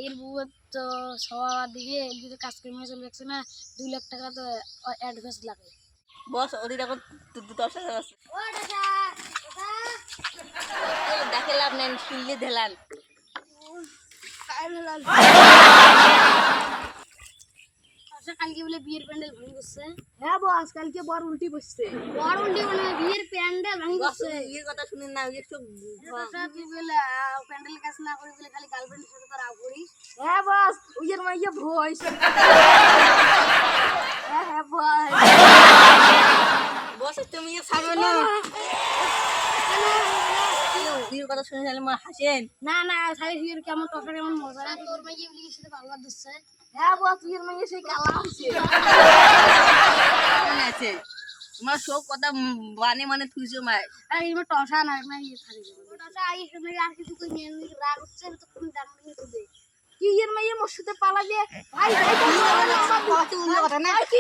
এর বুয়ের তো সবার দিকে যদি কাজ করে চলে যাচ্ছে না 2 লাখ টাকা তো অ্যাডভান্স লাগে। বস ওদের এখন 10,000 আছে। দেখে লাভ নেন শুনলে ঢেলান। আচ্ছা কালকে বলে বিয়ের প্যান্ডেল ভাঙি করছে। হ্যাঁ বস কালকে বর উল্টি বসছে। বড় উল্টি মানে বিয়ের প্যান্ডেল ভাঙি বস করছে। এর কথা শুনেন না ওই সব আচ্ছা তুই বলে প্যান্ডেল কাজ না করি বলে খালি গার্লফ্রেন্ডের সাথে তোর আউ করিস। হ্যাঁ বস ওইয়ের মাইয়া ভয়। হ্যাঁ হ্যাঁ ভয়। বস তুমি ছাড়বে না ওর কথা শুনে তাহলে মা হাসেন। না না খালি বিয়ের কেমন টকা কেমন মজা না তোর মাইয়ে বলি সাথে পাল্লা দিচ্ছে। হ্যাঁ বস ওইয়ের মাইয়া সেই কালা আছে। মনে আছে তোমার সব কথা মানে থুইছো মাই। আর এর টসা না না ইয়ে খালি টসা আই এখানে আর কিছু কই নিয়ে রাগ হচ্ছে তো কোন দাম নিয়ে তো দে কি এর মাইয়া মোর সাথে পালা দিয়ে ভাই ভাই কথা না কি